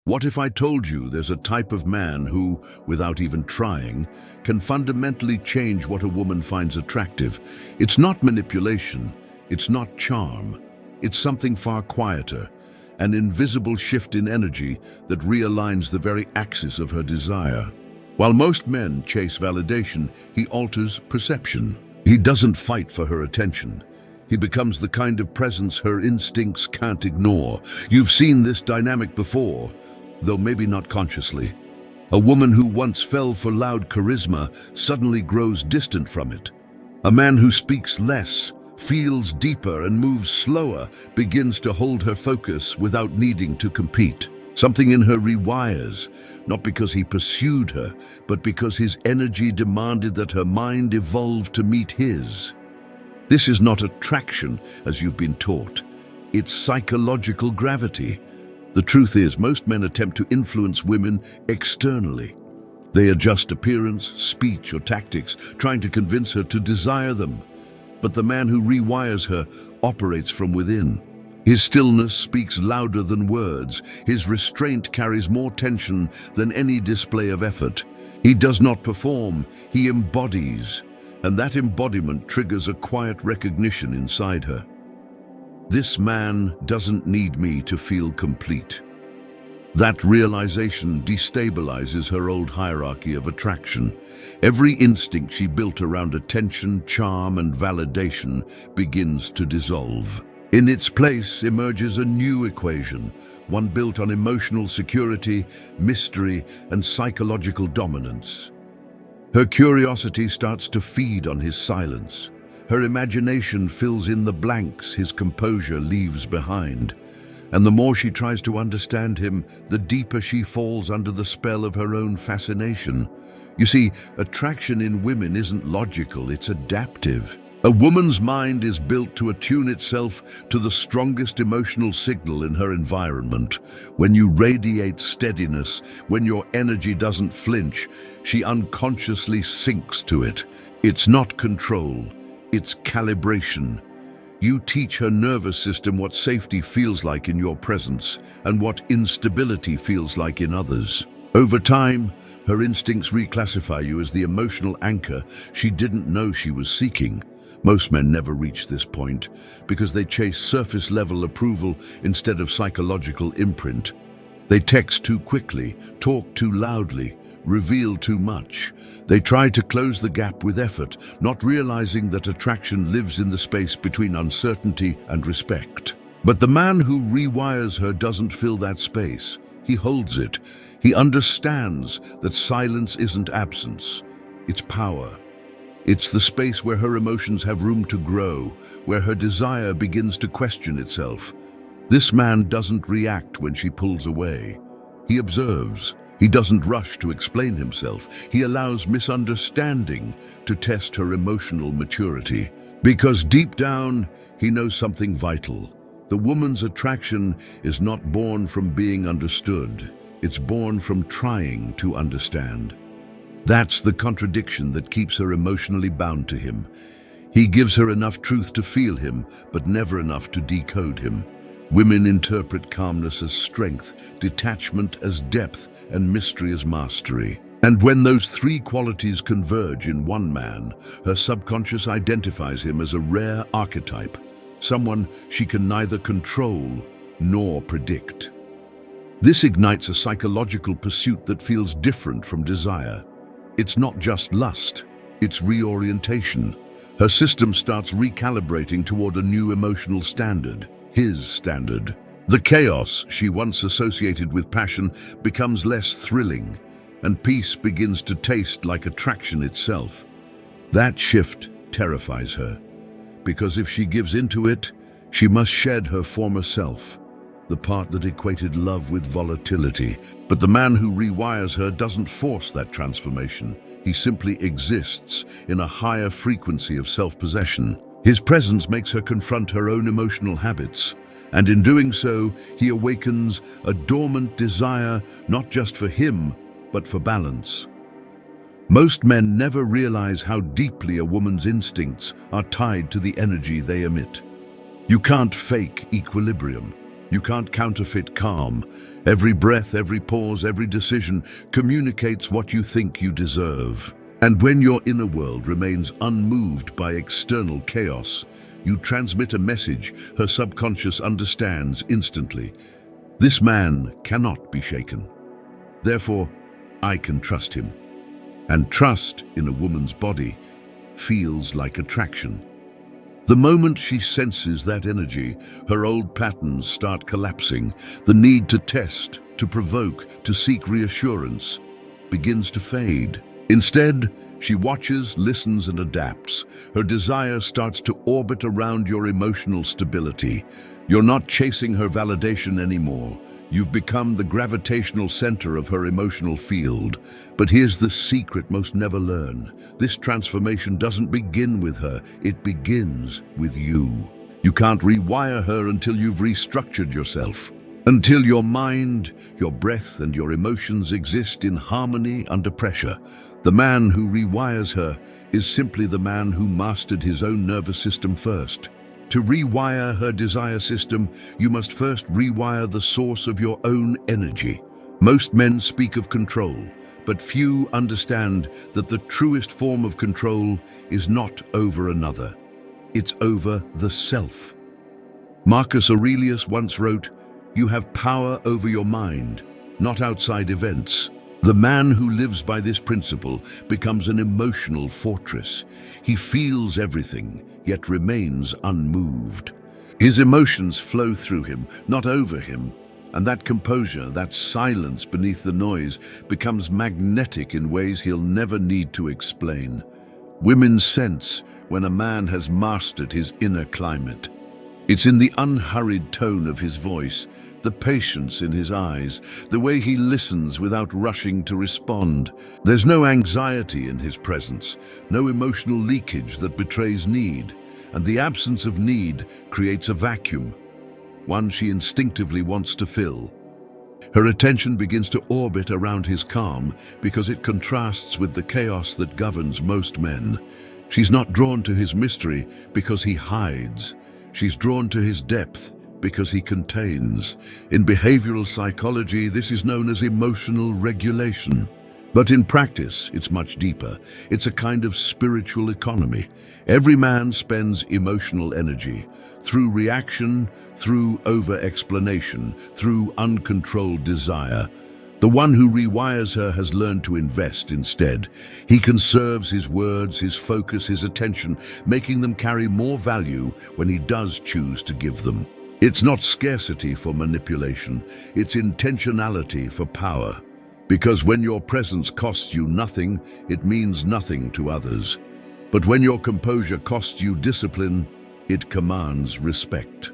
What if I told you there's a type of man who, without even trying, can fundamentally change what a woman finds attractive? It's not manipulation, it's not charm, it's something far quieter, an invisible shift in energy that realigns the very axis of her desire. While most men chase validation, he alters perception. He doesn't fight for her attention. He becomes the kind of presence her instincts can't ignore. You've seen this dynamic before, though maybe not consciously. A woman who once fell for loud charisma suddenly grows distant from it. A man who speaks less, feels deeper, and moves slower begins to hold her focus without needing to compete. Something in her rewires, not because he pursued her, but because his energy demanded that her mind evolve to meet his. This is not attraction, as you've been taught. It's psychological gravity. The truth is, most men attempt to influence women externally. They adjust appearance, speech, or tactics, trying to convince her to desire them. But the man who rewires her operates from within. His stillness speaks louder than words. His restraint carries more tension than any display of effort. He does not perform, he embodies. And that embodiment triggers a quiet recognition inside her. This man doesn't need me to feel complete. That realization destabilizes her old hierarchy of attraction. Every instinct she built around attention, charm, and validation begins to dissolve. In its place emerges a new equation, one built on emotional security, mystery, and psychological dominance. Her curiosity starts to feed on his silence. Her imagination fills in the blanks his composure leaves behind. And the more she tries to understand him, the deeper she falls under the spell of her own fascination. You see, attraction in women isn't logical, it's adaptive. A woman's mind is built to attune itself to the strongest emotional signal in her environment. When you radiate steadiness, when your energy doesn't flinch, she unconsciously sinks to it. It's not control, it's calibration. You teach her nervous system what safety feels like in your presence and what instability feels like in others. Over time, her instincts reclassify you as the emotional anchor she didn't know she was seeking. Most men never reach this point because they chase surface-level approval instead of psychological imprint. They text too quickly, talk too loudly, reveal too much. They try to close the gap with effort, not realizing that attraction lives in the space between uncertainty and respect. But the man who rewires her doesn't fill that space. He holds it. He understands that silence isn't absence, it's power. It's the space where her emotions have room to grow, where her desire begins to question itself. This man doesn't react when she pulls away. He observes. He doesn't rush to explain himself. He allows misunderstanding to test her emotional maturity. Because deep down, he knows something vital. The woman's attraction is not born from being understood. It's born from trying to understand. That's the contradiction that keeps her emotionally bound to him. He gives her enough truth to feel him, but never enough to decode him. Women interpret calmness as strength, detachment as depth, and mystery as mastery. And when those three qualities converge in one man, her subconscious identifies him as a rare archetype, someone she can neither control nor predict. This ignites a psychological pursuit that feels different from desire. It's not just lust, it's reorientation. Her system starts recalibrating toward a new emotional standard, his standard. The chaos she once associated with passion becomes less thrilling, and peace begins to taste like attraction itself. That shift terrifies her, because if she gives into it, she must shed her former self, the part that equated love with volatility. But the man who rewires her doesn't force that transformation. He simply exists in a higher frequency of self-possession. His presence makes her confront her own emotional habits, and in doing so, he awakens a dormant desire not just for him, but for balance. Most men never realize how deeply a woman's instincts are tied to the energy they emit. You can't fake equilibrium. You can't counterfeit calm. Every breath, every pause, every decision communicates what you think you deserve. And when your inner world remains unmoved by external chaos, you transmit a message her subconscious understands instantly. This man cannot be shaken. Therefore, I can trust him. And trust in a woman's body feels like attraction. The moment she senses that energy, her old patterns start collapsing. The need to test, to provoke, to seek reassurance begins to fade. Instead, she watches, listens, and adapts. Her desire starts to orbit around your emotional stability. You're not chasing her validation anymore. You've become the gravitational center of her emotional field. But here's the secret most never learn. This transformation doesn't begin with her, it begins with you. You can't rewire her until you've restructured yourself. Until your mind, your breath, and your emotions exist in harmony under pressure. The man who rewires her is simply the man who mastered his own nervous system first. To rewire her desire system, you must first rewire the source of your own energy. Most men speak of control, but few understand that the truest form of control is not over another. It's over the self. Marcus Aurelius once wrote, "You have power over your mind, not outside events." The man who lives by this principle becomes an emotional fortress. He feels everything, yet remains unmoved. His emotions flow through him, not over him, and that composure, that silence beneath the noise, becomes magnetic in ways he'll never need to explain. Women sense when a man has mastered his inner climate. It's in the unhurried tone of his voice, the patience in his eyes, the way he listens without rushing to respond. There's no anxiety in his presence, no emotional leakage that betrays need, and the absence of need creates a vacuum, one she instinctively wants to fill. Her attention begins to orbit around his calm because it contrasts with the chaos that governs most men. She's not drawn to his mystery because he hides. She's drawn to his depth because he contains. In behavioral psychology, this is known as emotional regulation. But in practice, it's much deeper. It's a kind of spiritual economy. Every man spends emotional energy through reaction, through over-explanation, through uncontrolled desire. The one who rewires her has learned to invest instead. He conserves his words, his focus, his attention, making them carry more value when he does choose to give them. It's not scarcity for manipulation, it's intentionality for power. Because when your presence costs you nothing, it means nothing to others. But when your composure costs you discipline, it commands respect.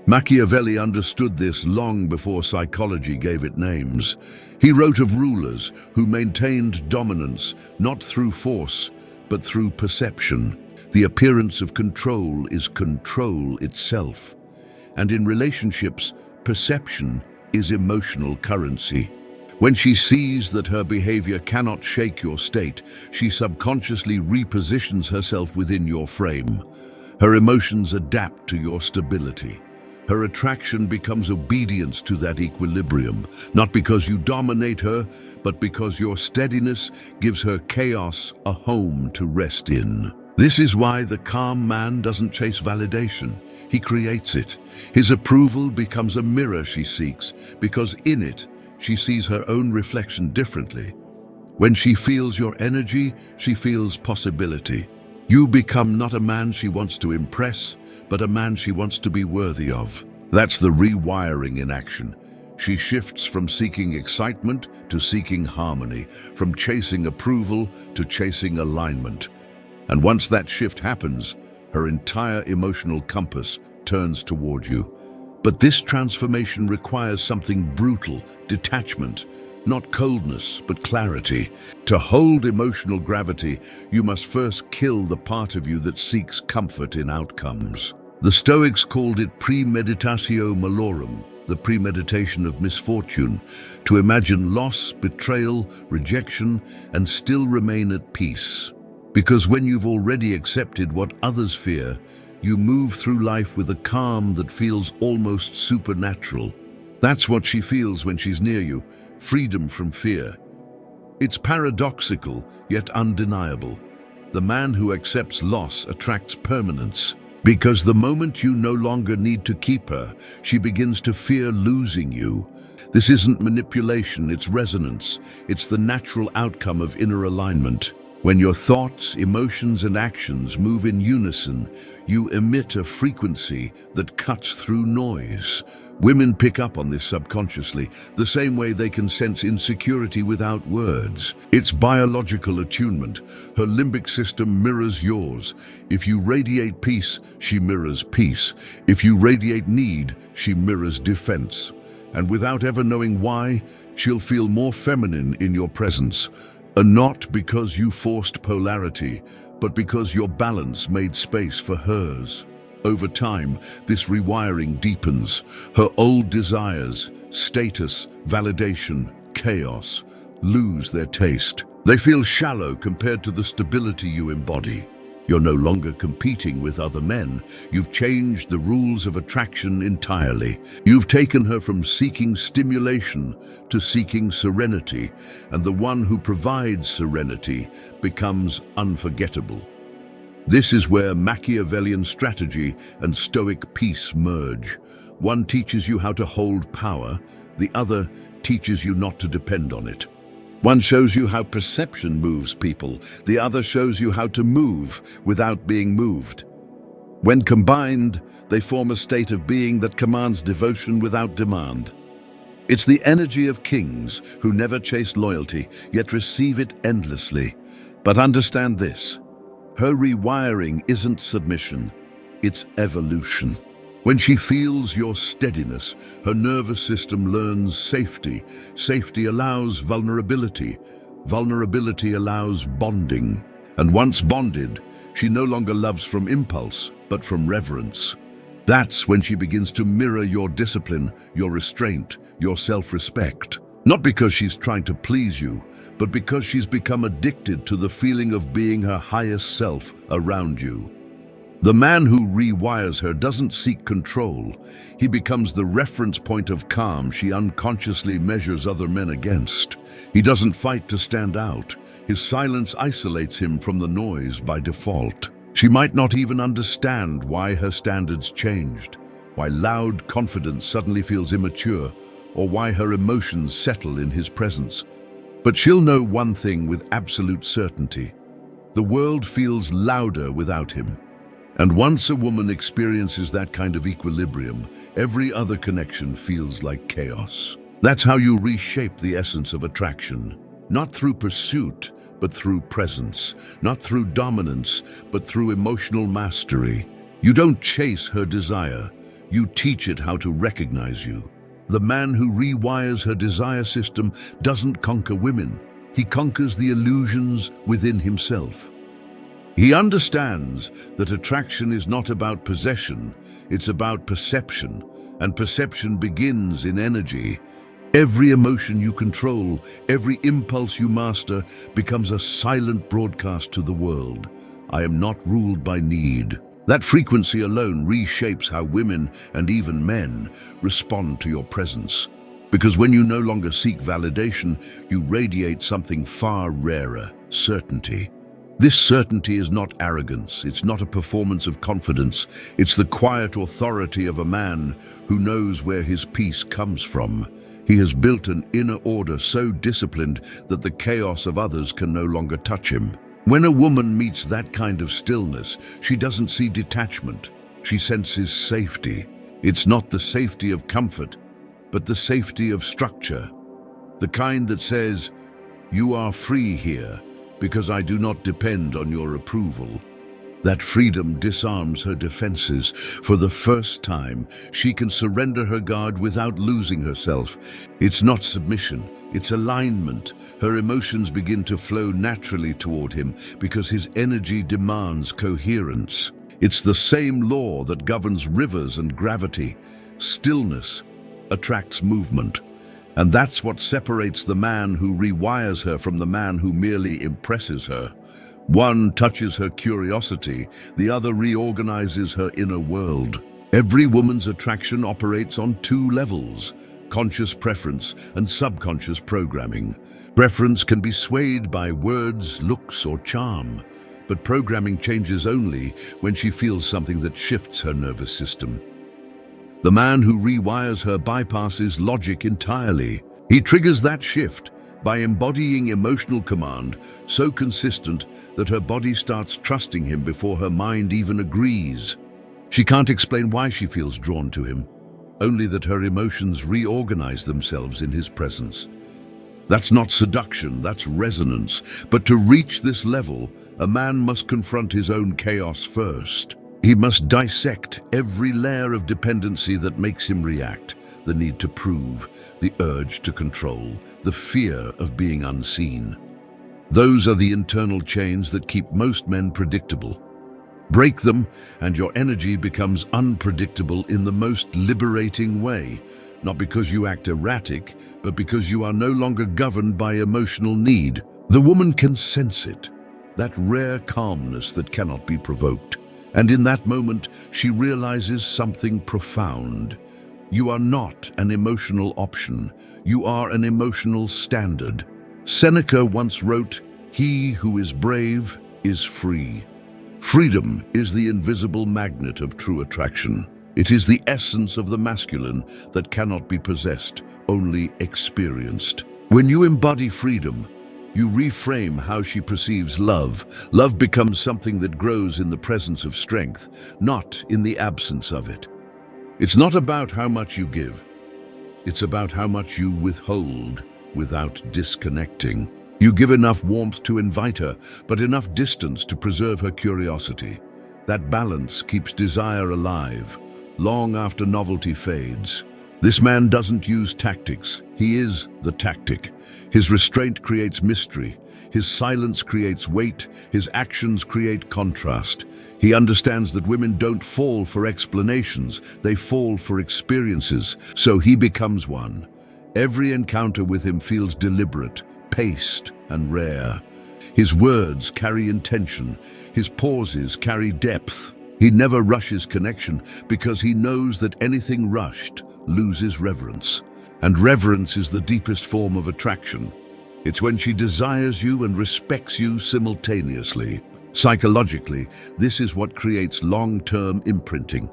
Machiavelli understood this long before psychology gave it names. He wrote of rulers who maintained dominance not through force, but through perception. The appearance of control is control itself. And in relationships, perception is emotional currency. When she sees that her behavior cannot shake your state, she subconsciously repositions herself within your frame. Her emotions adapt to your stability. Her attraction becomes obedience to that equilibrium, not because you dominate her, but because your steadiness gives her chaos a home to rest in. This is why the calm man doesn't chase validation. He creates it. His approval becomes a mirror she seeks, because in it, she sees her own reflection differently. When she feels your energy, she feels possibility. You become not a man she wants to impress, but a man she wants to be worthy of. That's the rewiring in action. She shifts from seeking excitement to seeking harmony, from chasing approval to chasing alignment. And once that shift happens, her entire emotional compass turns toward you. But this transformation requires something brutal, detachment, not coldness, but clarity. To hold emotional gravity, you must first kill the part of you that seeks comfort in outcomes. The Stoics called it premeditatio malorum, the premeditation of misfortune, to imagine loss, betrayal, rejection, and still remain at peace. Because when you've already accepted what others fear, You move through life with a calm that feels almost supernatural. That's what she feels when she's near you, freedom from fear. It's paradoxical, yet undeniable. The man who accepts loss attracts permanence. Because the moment you no longer need to keep her, she begins to fear losing you. This isn't manipulation, it's resonance. It's the natural outcome of inner alignment. When your thoughts, emotions, and actions move in unison, you emit a frequency that cuts through noise. Women pick up on this subconsciously, the same way they can sense insecurity without words. It's biological attunement. Her limbic system mirrors yours. If you radiate peace, she mirrors peace. If you radiate need, she mirrors defense. And without ever knowing why, she'll feel more feminine in your presence. And not because you forced polarity, but because your balance made space for hers. Over time, this rewiring deepens. Her old desires, status, validation, chaos, lose their taste. They feel shallow compared to the stability you embody. You're no longer competing with other men. You've changed the rules of attraction entirely. You've taken her from seeking stimulation to seeking serenity, and the one who provides serenity becomes unforgettable. This is where Machiavellian strategy and Stoic peace merge. One teaches you how to hold power, the other teaches you not to depend on it. One shows you how perception moves people, the other shows you how to move without being moved. When combined, they form a state of being that commands devotion without demand. It's the energy of kings who never chase loyalty, yet receive it endlessly. But understand this, her rewiring isn't submission, it's evolution. When she feels your steadiness, her nervous system learns safety. Safety allows vulnerability. Vulnerability allows bonding. And once bonded, she no longer loves from impulse, but from reverence. That's when she begins to mirror your discipline, your restraint, your self-respect. Not because she's trying to please you, but because she's become addicted to the feeling of being her highest self around you. The man who rewires her doesn't seek control. He becomes the reference point of calm she unconsciously measures other men against. He doesn't fight to stand out. His silence isolates him from the noise by default. She might not even understand why her standards changed, why loud confidence suddenly feels immature, or why her emotions settle in his presence. But she'll know one thing with absolute certainty. The world feels louder without him. And once a woman experiences that kind of equilibrium, every other connection feels like chaos. That's how you reshape the essence of attraction. Not through pursuit, but through presence. Not through dominance, but through emotional mastery. You don't chase her desire, you teach it how to recognize you. The man who rewires her desire system doesn't conquer women. He conquers the illusions within himself. He understands that attraction is not about possession, it's about perception, and perception begins in energy. Every emotion you control, every impulse you master becomes a silent broadcast to the world. I am not ruled by need. That frequency alone reshapes how women, and even men, respond to your presence. Because when you no longer seek validation, you radiate something far rarer, certainty. This certainty is not arrogance, it's not a performance of confidence, it's the quiet authority of a man who knows where his peace comes from. He has built an inner order so disciplined that the chaos of others can no longer touch him. When a woman meets that kind of stillness, she doesn't see detachment, she senses safety. It's not the safety of comfort, but the safety of structure. The kind that says, "You are free here, because I do not depend on your approval." That freedom disarms her defenses. For the first time, she can surrender her guard without losing herself. It's not submission, it's alignment. Her emotions begin to flow naturally toward him because his energy demands coherence. It's the same law that governs rivers and gravity. Stillness attracts movement. And that's what separates the man who rewires her from the man who merely impresses her. One touches her curiosity, the other reorganizes her inner world. Every woman's attraction operates on two levels: conscious preference and subconscious programming. Preference can be swayed by words, looks, or charm, but programming changes only when she feels something that shifts her nervous system. The man who rewires her bypasses logic entirely. He triggers that shift by embodying emotional command so consistent that her body starts trusting him before her mind even agrees. She can't explain why she feels drawn to him, only that her emotions reorganize themselves in his presence. That's not seduction, that's resonance. But to reach this level, a man must confront his own chaos first. He must dissect every layer of dependency that makes him react: the need to prove, the urge to control, the fear of being unseen. Those are the internal chains that keep most men predictable. Break them, and your energy becomes unpredictable in the most liberating way, not because you act erratic, but because you are no longer governed by emotional need. The woman can sense it, that rare calmness that cannot be provoked. And in that moment, she realizes something profound. You are not an emotional option. You are an emotional standard. Seneca once wrote, "He who is brave is free." Freedom is the invisible magnet of true attraction. It is the essence of the masculine that cannot be possessed, only experienced. When you embody freedom, you reframe how she perceives love. Love becomes something that grows in the presence of strength, not in the absence of it. It's not about how much you give. It's about how much you withhold without disconnecting. You give enough warmth to invite her, but enough distance to preserve her curiosity. That balance keeps desire alive, long after novelty fades. This man doesn't use tactics. He is the tactic. His restraint creates mystery. His silence creates weight. His actions create contrast. He understands that women don't fall for explanations. They fall for experiences. So he becomes one. Every encounter with him feels deliberate, paced, and rare. His words carry intention. His pauses carry depth. He never rushes connection because he knows that anything rushed loses reverence. And reverence is the deepest form of attraction. It's when she desires you and respects you simultaneously. Psychologically, this is what creates long-term imprinting.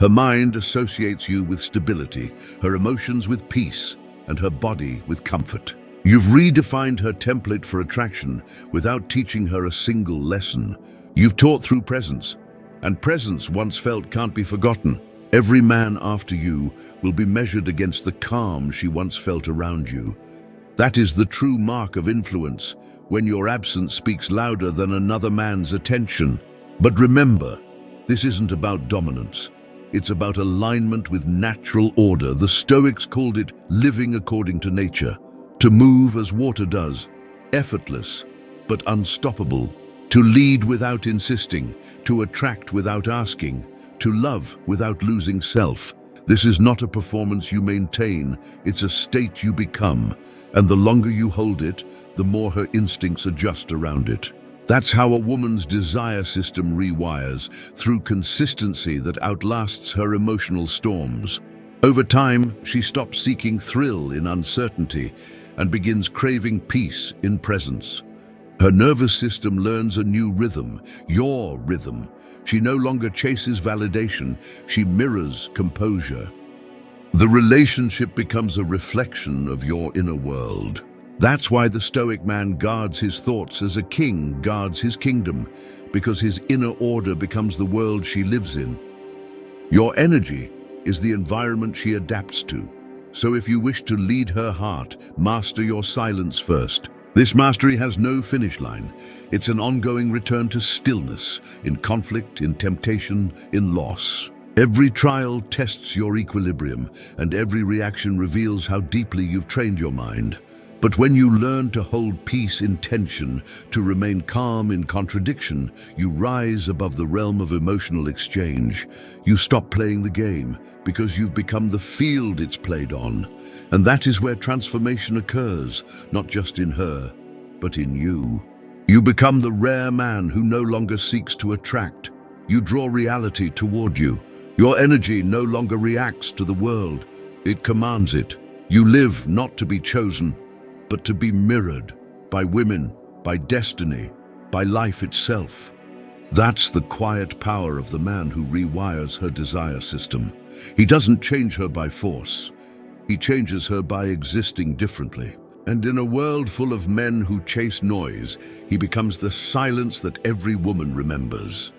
Her mind associates you with stability, her emotions with peace, and her body with comfort. You've redefined her template for attraction without teaching her a single lesson. You've taught through presence, and presence once felt can't be forgotten. Every man after you will be measured against the calm she once felt around you. That is the true mark of influence, when your absence speaks louder than another man's attention. But remember, this isn't about dominance. It's about alignment with natural order. The Stoics called it living according to nature. To move as water does, effortless but unstoppable. To lead without insisting, to attract without asking, to love without losing self. This is not a performance you maintain, it's a state you become. And the longer you hold it, the more her instincts adjust around it. That's how a woman's desire system rewires, through consistency that outlasts her emotional storms. Over time, she stops seeking thrill in uncertainty and begins craving peace in presence. Her nervous system learns a new rhythm, your rhythm. She no longer chases validation, she mirrors composure. The relationship becomes a reflection of your inner world. That's why the Stoic man guards his thoughts as a king guards his kingdom, because his inner order becomes the world she lives in. Your energy is the environment she adapts to. So if you wish to lead her heart, master your silence first. This mastery has no finish line. It's an ongoing return to stillness, in conflict, in temptation, in loss. Every trial tests your equilibrium, and every reaction reveals how deeply you've trained your mind. But when you learn to hold peace in tension, to remain calm in contradiction, you rise above the realm of emotional exchange. You stop playing the game, because you've become the field it's played on. And that is where transformation occurs, not just in her, but in you. You become the rare man who no longer seeks to attract. You draw reality toward you. Your energy no longer reacts to the world. It commands it. You live not to be chosen, but to be mirrored by women, by destiny, by life itself. That's the quiet power of the man who rewires her desire system. He doesn't change her by force. He changes her by existing differently. And in a world full of men who chase noise, he becomes the silence that every woman remembers.